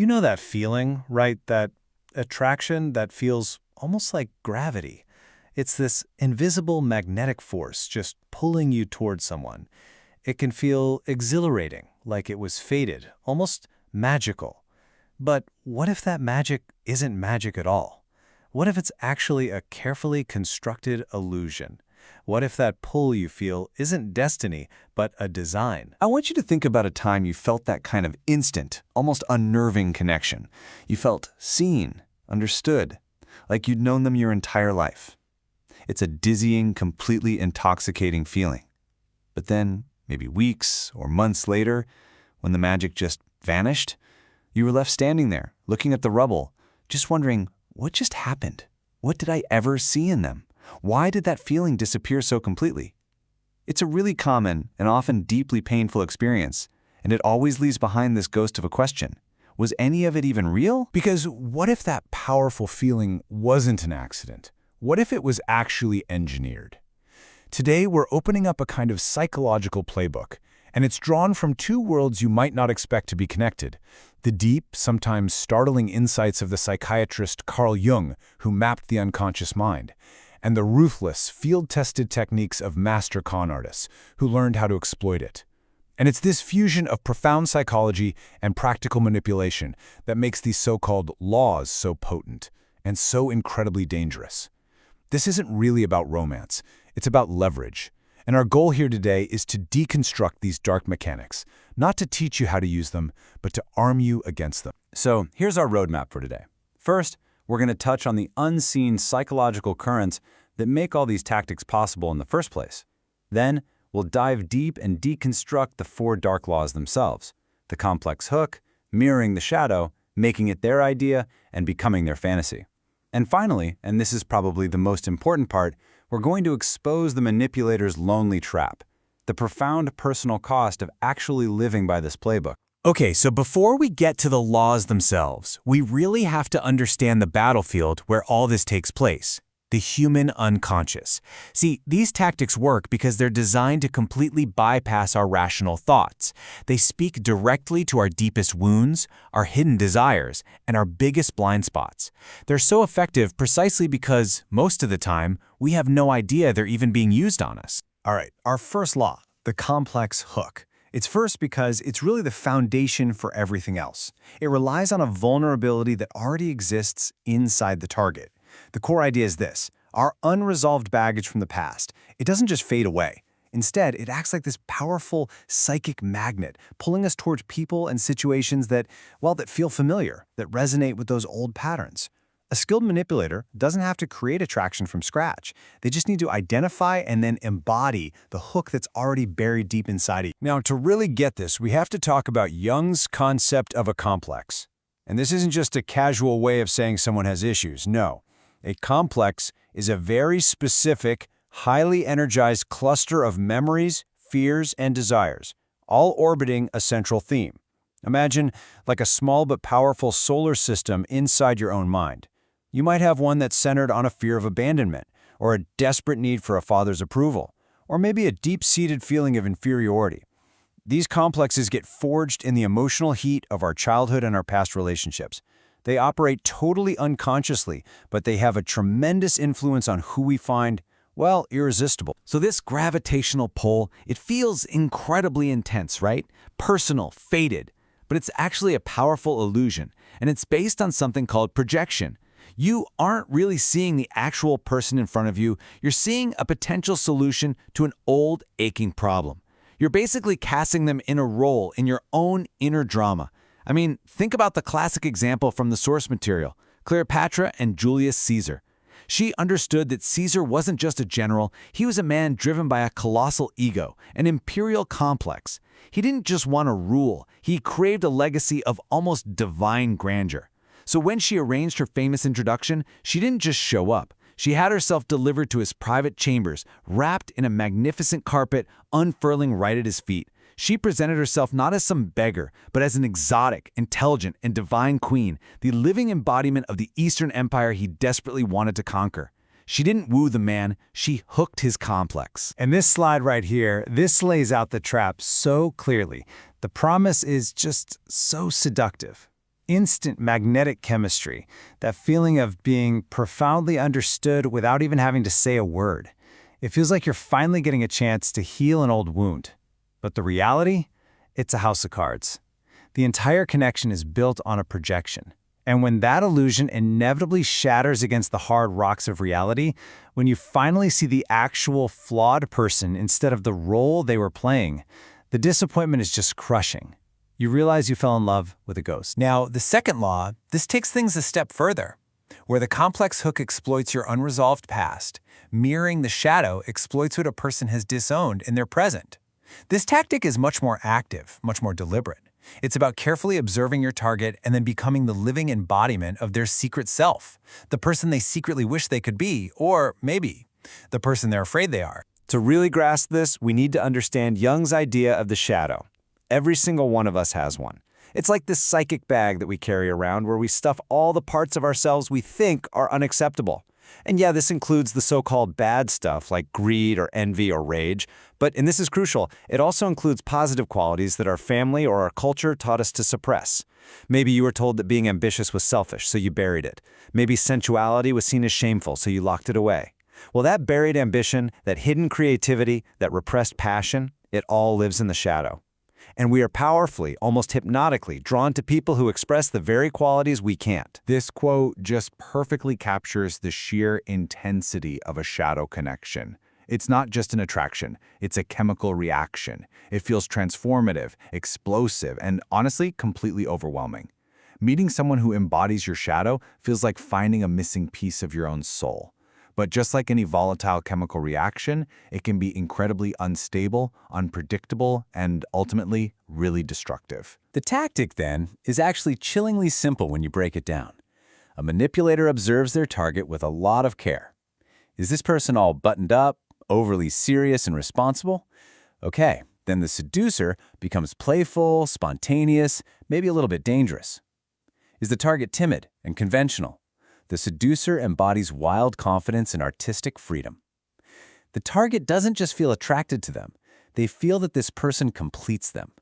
You know that feeling, right? That attraction that feels almost like gravity. It's this invisible magnetic force just pulling you towards someone. It can feel exhilarating, like it was fated, almost magical. But what if that magic isn't magic at all? What if it's actually a carefully constructed illusion? What if that pull you feel isn't destiny, but a design? I want you to think about a time you felt that kind of instant, almost unnerving connection. You felt seen, understood, like you'd known them your entire life. It's a dizzying, completely intoxicating feeling. But then, maybe weeks or months later, when the magic just vanished, you were left standing there, looking at the rubble, just wondering, what just happened? What did I ever see in them? Why did that feeling disappear so completely? It's a really common and often deeply painful experience, and it always leaves behind this ghost of a question. Was any of it even real? Because what if that powerful feeling wasn't an accident? What if it was actually engineered? Today, we're opening up a kind of psychological playbook, and it's drawn from two worlds you might not expect to be connected. The deep, sometimes startling insights of the psychiatrist Carl Jung, who mapped the unconscious mind, and the ruthless, field-tested techniques of master con artists, who learned how to exploit it. And it's this fusion of profound psychology and practical manipulation that makes these so-called laws so potent and so incredibly dangerous. This isn't really about romance, it's about leverage. And our goal here today is to deconstruct these dark mechanics, not to teach you how to use them, but to arm you against them. So here's our roadmap for today. First, we're going to touch on the unseen psychological currents that make all these tactics possible in the first place. Then, we'll dive deep and deconstruct the four dark laws themselves: the complex hook, mirroring the shadow, making it their idea, and becoming their fantasy. And finally, and this is probably the most important part, we're going to expose the manipulator's lonely trap, the profound personal cost of actually living by this playbook. Okay, so before we get to the laws themselves, we really have to understand the battlefield where all this takes place, the human unconscious. See, these tactics work because they're designed to completely bypass our rational thoughts. They speak directly to our deepest wounds, our hidden desires, and our biggest blind spots. They're so effective precisely because, most of the time, we have no idea they're even being used on us. All right, our first law, the complex hook. It's first because it's really the foundation for everything else. It relies on a vulnerability that already exists inside the target. The core idea is this: our unresolved baggage from the past. It doesn't just fade away. Instead, it acts like this powerful psychic magnet, pulling us towards people and situations that feel familiar, that resonate with those old patterns. A skilled manipulator doesn't have to create attraction from scratch. They just need to identify and then embody the hook that's already buried deep inside you. Now, to really get this, we have to talk about Jung's concept of a complex. And this isn't just a casual way of saying someone has issues. No. A complex is a very specific, highly energized cluster of memories, fears, and desires, all orbiting a central theme. Imagine like a small but powerful solar system inside your own mind. You might have one that's centered on a fear of abandonment, or a desperate need for a father's approval, or maybe a deep-seated feeling of inferiority. These complexes get forged in the emotional heat of our childhood and our past relationships. They operate totally unconsciously, but they have a tremendous influence on who we find, irresistible. So this gravitational pull, it feels incredibly intense, right? Personal, fated. But it's actually a powerful illusion, and it's based on something called projection. You aren't really seeing the actual person in front of you. You're seeing a potential solution to an old, aching problem. You're basically casting them in a role in your own inner drama. I mean, think about the classic example from the source material, Cleopatra and Julius Caesar. She understood that Caesar wasn't just a general, he was a man driven by a colossal ego, an imperial complex. He didn't just want to rule, he craved a legacy of almost divine grandeur. So when she arranged her famous introduction, she didn't just show up. She had herself delivered to his private chambers, wrapped in a magnificent carpet, unfurling right at his feet. She presented herself not as some beggar, but as an exotic, intelligent, and divine queen, the living embodiment of the Eastern Empire he desperately wanted to conquer. She didn't woo the man, she hooked his complex. And this slide right here, this lays out the trap so clearly. The promise is just so seductive. instant magnetic chemistry, that feeling of being profoundly understood without even having to say a word. It feels like you're finally getting a chance to heal an old wound. But the reality? It's a house of cards. The entire connection is built on a projection. And when that illusion inevitably shatters against the hard rocks of reality, when you finally see the actual flawed person instead of the role they were playing, the disappointment is just crushing. You realize you fell in love with a ghost. Now, the second law, this takes things a step further, where the complex hook exploits your unresolved past, mirroring the shadow exploits what a person has disowned in their present. This tactic is much more active, much more deliberate. It's about carefully observing your target and then becoming the living embodiment of their secret self, the person they secretly wish they could be, or maybe the person they're afraid they are. To really grasp this, we need to understand Jung's idea of the shadow. Every single one of us has one. It's like this psychic bag that we carry around where we stuff all the parts of ourselves we think are unacceptable. And yeah, this includes the so-called bad stuff like greed or envy or rage, but, and this is crucial, it also includes positive qualities that our family or our culture taught us to suppress. Maybe you were told that being ambitious was selfish, so you buried it. Maybe sensuality was seen as shameful, so you locked it away. Well, that buried ambition, that hidden creativity, that repressed passion, it all lives in the shadow. And we are powerfully, almost hypnotically, drawn to people who express the very qualities we can't. This quote just perfectly captures the sheer intensity of a shadow connection. It's not just an attraction, it's a chemical reaction. It feels transformative, explosive, and honestly, completely overwhelming. Meeting someone who embodies your shadow feels like finding a missing piece of your own soul. But just like any volatile chemical reaction, it can be incredibly unstable, unpredictable, and ultimately really destructive. The tactic, then, is actually chillingly simple when you break it down. A manipulator observes their target with a lot of care. Is this person all buttoned up, overly serious and responsible? Okay, then the seducer becomes playful, spontaneous, maybe a little bit dangerous. Is the target timid and conventional? The seducer embodies wild confidence and artistic freedom. The target doesn't just feel attracted to them. They feel that this person completes them.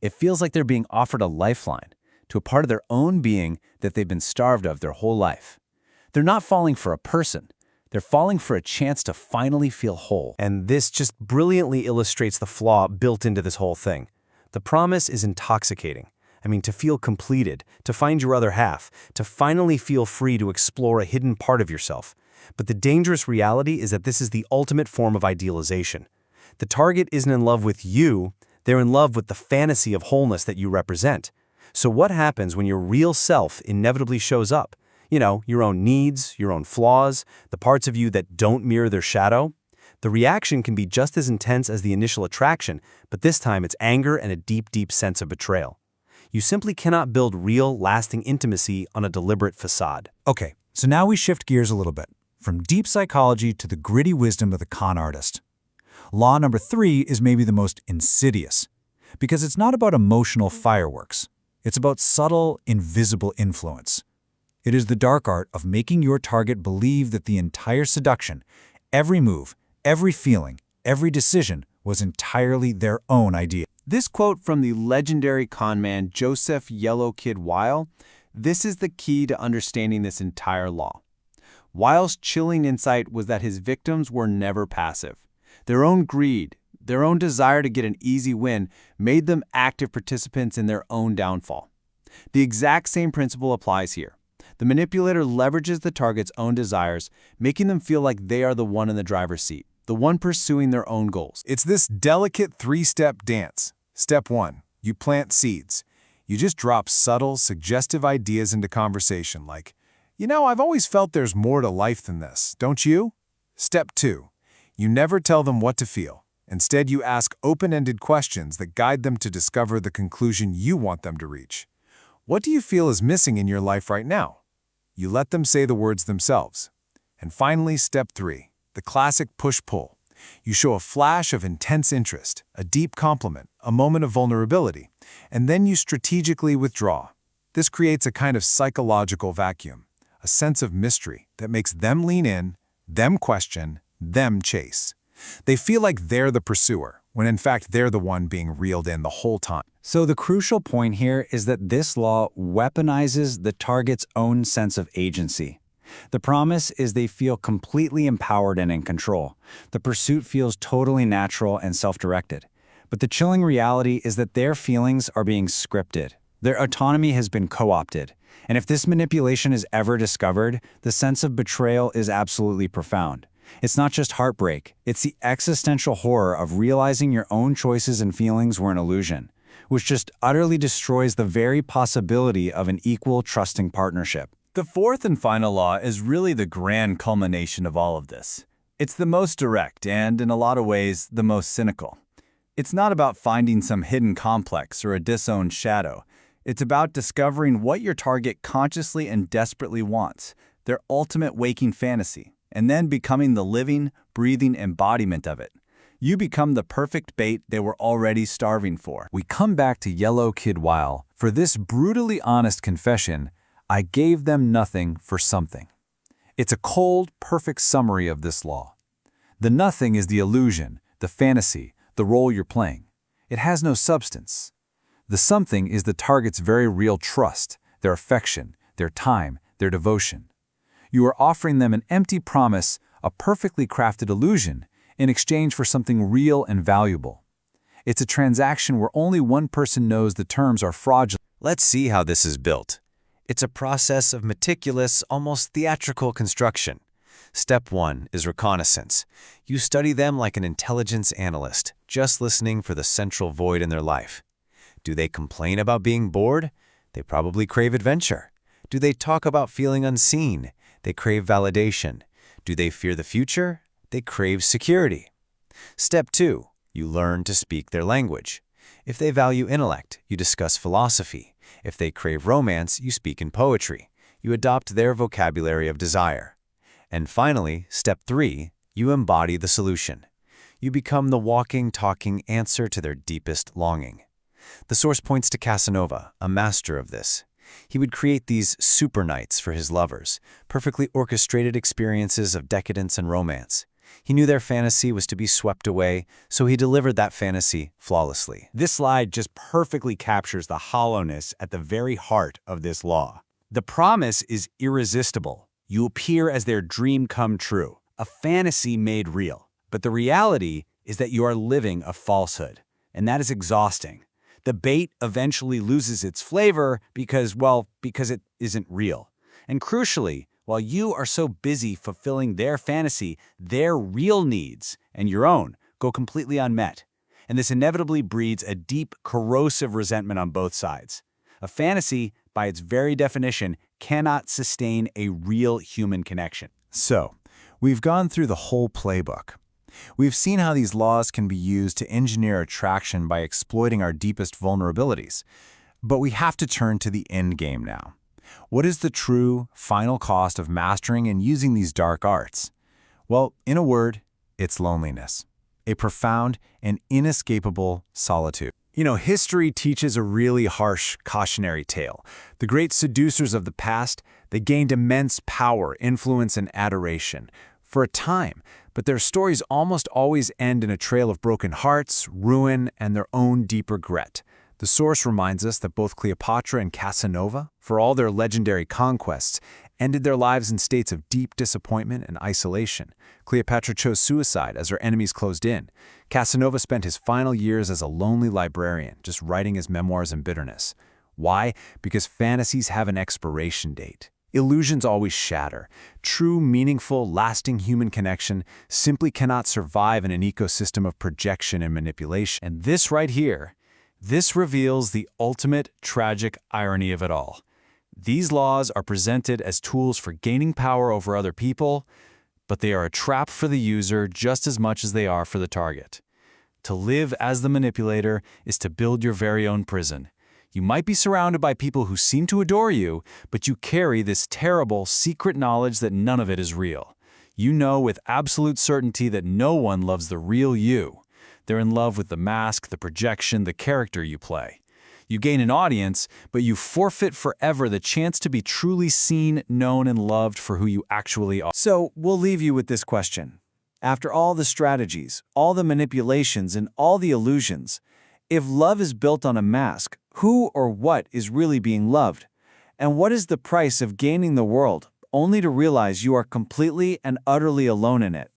It feels like they're being offered a lifeline to a part of their own being that they've been starved of their whole life. They're not falling for a person. They're falling for a chance to finally feel whole. And this just brilliantly illustrates the flaw built into this whole thing. The promise is intoxicating. To feel completed, to find your other half, to finally feel free to explore a hidden part of yourself. But the dangerous reality is that this is the ultimate form of idealization. The target isn't in love with you, they're in love with the fantasy of wholeness that you represent. So what happens when your real self inevitably shows up? Your own needs, your own flaws, the parts of you that don't mirror their shadow. The reaction can be just as intense as the initial attraction, but this time it's anger and a deep, deep sense of betrayal. You simply cannot build real, lasting intimacy on a deliberate facade. Okay, so now we shift gears a little bit, from deep psychology to the gritty wisdom of the con artist. Law number 3 is maybe the most insidious, because it's not about emotional fireworks. It's about subtle, invisible influence. It is the dark art of making your target believe that the entire seduction, every move, every feeling, every decision was entirely their own idea. This quote from the legendary conman Joseph Yellow Kid Weil, this is the key to understanding this entire law. Weil's chilling insight was that his victims were never passive. Their own greed, their own desire to get an easy win, made them active participants in their own downfall. The exact same principle applies here. The manipulator leverages the target's own desires, making them feel like they are the one in the driver's seat, the one pursuing their own goals. It's this delicate 3-step dance. Step 1, you plant seeds. You just drop subtle, suggestive ideas into conversation like, I've always felt there's more to life than this, don't you? Step 2, you never tell them what to feel. Instead, you ask open-ended questions that guide them to discover the conclusion you want them to reach. What do you feel is missing in your life right now? You let them say the words themselves. And finally, step 3, the classic push-pull. You show a flash of intense interest, a deep compliment, a moment of vulnerability, and then you strategically withdraw. This creates a kind of psychological vacuum, a sense of mystery that makes them lean in, them question, them chase. They feel like they're the pursuer, when in fact they're the one being reeled in the whole time. So the crucial point here is that this law weaponizes the target's own sense of agency. The promise is they feel completely empowered and in control. The pursuit feels totally natural and self-directed. But the chilling reality is that their feelings are being scripted. Their autonomy has been co-opted. And if this manipulation is ever discovered, the sense of betrayal is absolutely profound. It's not just heartbreak, it's the existential horror of realizing your own choices and feelings were an illusion, which just utterly destroys the very possibility of an equal, trusting partnership. The fourth and final law is really the grand culmination of all of this. It's the most direct and, in a lot of ways, the most cynical. It's not about finding some hidden complex or a disowned shadow. It's about discovering what your target consciously and desperately wants, their ultimate waking fantasy, and then becoming the living, breathing embodiment of it. You become the perfect bait they were already starving for. We come back to Yellow Kid Weil. For this brutally honest confession, I gave them nothing for something. It's a cold, perfect summary of this law. The nothing is the illusion, the fantasy, the role you're playing. It has no substance. The something is the target's very real trust, their affection, their time, their devotion. You are offering them an empty promise, a perfectly crafted illusion, in exchange for something real and valuable. It's a transaction where only one person knows the terms are fraudulent. Let's see how this is built. It's a process of meticulous, almost theatrical construction. Step 1 is reconnaissance. You study them like an intelligence analyst, just listening for the central void in their life. Do they complain about being bored? They probably crave adventure. Do they talk about feeling unseen? They crave validation. Do they fear the future? They crave security. Step 2, you learn to speak their language. If they value intellect, you discuss philosophy. If they crave romance, you speak in poetry. You adopt their vocabulary of desire. And finally, step 3, you embody the solution. You become the walking, talking answer to their deepest longing. The source points to Casanova, a master of this. He would create these super nights for his lovers, perfectly orchestrated experiences of decadence and romance. He knew their fantasy was to be swept away, so he delivered that fantasy flawlessly. This slide just perfectly captures the hollowness at the very heart of this law. The promise is irresistible. You appear as their dream come true, a fantasy made real. But the reality is that you are living a falsehood, and that is exhausting. The bait eventually loses its flavor because it isn't real. And crucially, while you are so busy fulfilling their fantasy, their real needs and your own go completely unmet. And this inevitably breeds a deep, corrosive resentment on both sides. A fantasy, by its very definition, cannot sustain a real human connection. So, we've gone through the whole playbook. We've seen how these laws can be used to engineer attraction by exploiting our deepest vulnerabilities. But we have to turn to the end game now. What is the true, final cost of mastering and using these dark arts? Well, in a word, it's loneliness. A profound and inescapable solitude. You know, history teaches a really harsh cautionary tale. The great seducers of the past, they gained immense power, influence, and adoration for a time, but their stories almost always end in a trail of broken hearts, ruin, and their own deep regret. The source reminds us that both Cleopatra and Casanova, for all their legendary conquests, ended their lives in states of deep disappointment and isolation. Cleopatra chose suicide as her enemies closed in. Casanova spent his final years as a lonely librarian, just writing his memoirs in bitterness. Why? Because fantasies have an expiration date. Illusions always shatter. True, meaningful, lasting human connection simply cannot survive in an ecosystem of projection and manipulation. And this right here, this reveals the ultimate tragic irony of it all. These laws are presented as tools for gaining power over other people, but they are a trap for the user just as much as they are for the target. To live as the manipulator is to build your very own prison. You might be surrounded by people who seem to adore you, but you carry this terrible, secret knowledge that none of it is real. You know with absolute certainty that no one loves the real you. They're in love with the mask, the projection, the character you play. You gain an audience, but you forfeit forever the chance to be truly seen, known, and loved for who you actually are. So, we'll leave you with this question. After all the strategies, all the manipulations, and all the illusions, if love is built on a mask, who or what is really being loved? And what is the price of gaining the world, only to realize you are completely and utterly alone in it?